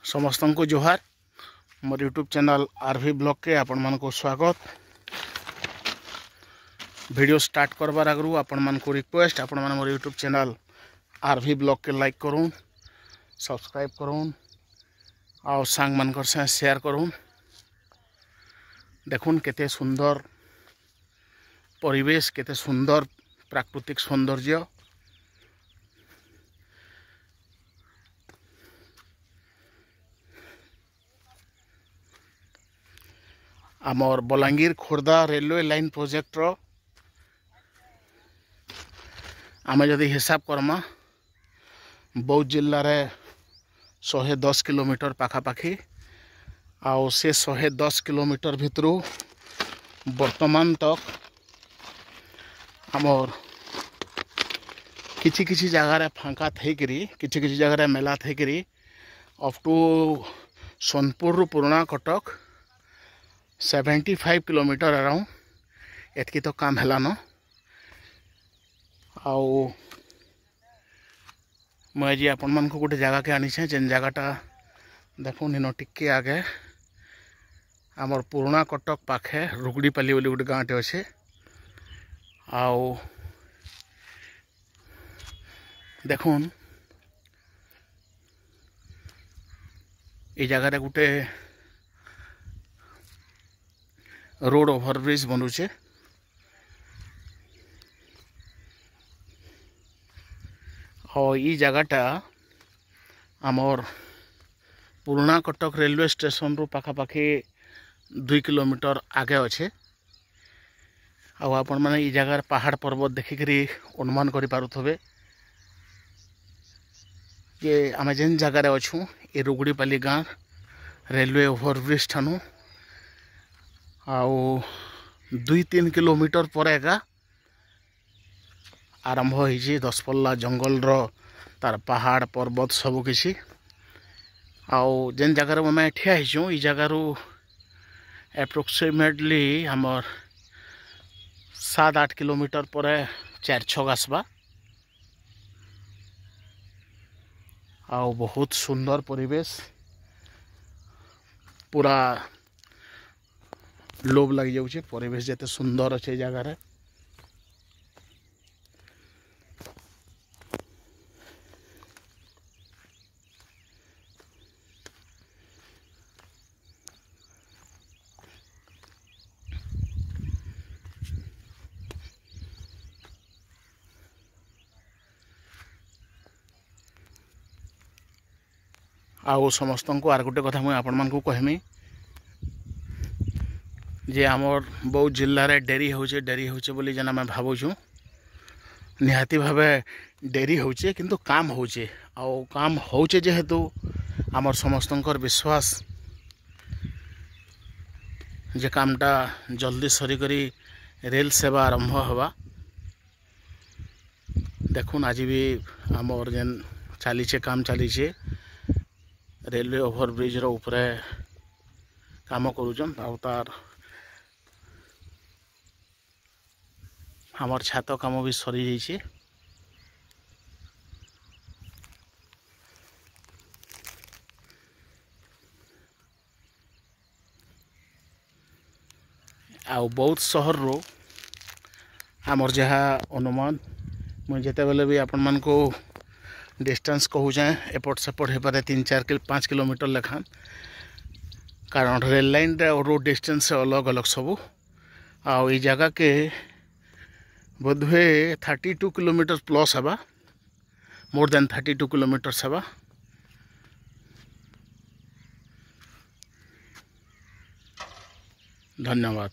समस्त को जोहार मोर यूट्यूब चैनल आरवी ब्लॉग के आपण मान को स्वागत। वीडियो स्टार्ट करबार आगु आपण मान को रिक्वेस्ट आपण मान मोर यूट्यूब चैनल आरवी ब्लॉग के लाइक करूँ, सब्सक्राइब करूँ और सांग मानकर से शेयर करूँ। देखुन केते सुंदर परिवेश, केते सुंदर प्राकृतिक सौंदर्य। आमर Balangir Khordha railway line project रो आम जदि हिसाब करमा बौद्ध जिले में 110 किलोमीटर पाखापाखि आउ से 110 किलोमीटर भितरू वर्तमान तक आमर किछि किछि जगार फांका थी किछि जगार मेला थी अप टू सोनपुर पुराना कटक 75 किलोमीटर अराउंड एतकी तो काम है न। आउ मुझे आपण मान को गोटे जगह के आनी जेन जगहटा देखो इन टिके आगे आमर पुराना कटक पाखे रुगड़ीपाली बोली गोटे गाँटे अच्छे। आउ देखुन ये जगह गोटे रोड ओवरब्रिज बनुचे। और ये जगहटा आमर पुराना कटक रेलवे स्टेशन रु पाखापाखि 2 किलोमीटर आगे अच्छे। आपण मैंने ये जगार पहाड़ पर्वत देखिकी अनुमान करि पारुथबे जे आम जेन जगार अच्छू ये रुगड़ीपाली गाँ रेलवे ओवरब्रिज ठानू आउ 2-3 किलोमीटर पर एका आरंभ होइछि दसपल्ला जंगल रो तार पहाड़ पर्वत सब किछि। आउ जेन जगार मैं ठिया हिचु ई जगार एप्रोक्सीमेटली हमर 7-8 किलोमीटर पर 4-6 आसबा। आउ बहुत सुंदर परिवेश, पूरा लोभ लग जाऊे परिवेश जेते सुंदर अच्छे जगार। आउ समस्त को आर गोटे कथा मुझे आपण मान को कहमी जे आमर बौद्ध जिले में डेरी होचे बोली जेना मैं भावुँ निहाती भावे डेरी होचे किंतु काम होचे। आउ काम होचे जेहेतु आमर समस्तंकर विश्वास जे कामटा जल्दी सरी करी रेल सेवा आरंभ हवा। देखुन आज भी आमर जेन चलीचे काम चलीचे रेलवे ओवरब्रिज रो ऊपर काम करूचन। आउ तार हमार छात काम भी सरी जाइए। आउ बौद्ध सहर रो आमर जहाँ अनुमान मुझे जिते बेले भी आपण मान को डिस्टेंस कहूँ एपट सेपट हो पारे 3-4-5 किलोमीटर लेखान, कारण रेल लाइन रोड डिस्टेंस से अलग अलग सबू। आउ ये जगह के बोधवे 32 किलोमीटर प्लस हवा, मोर देन 32 किलोमीटर हवा। धन्यवाद।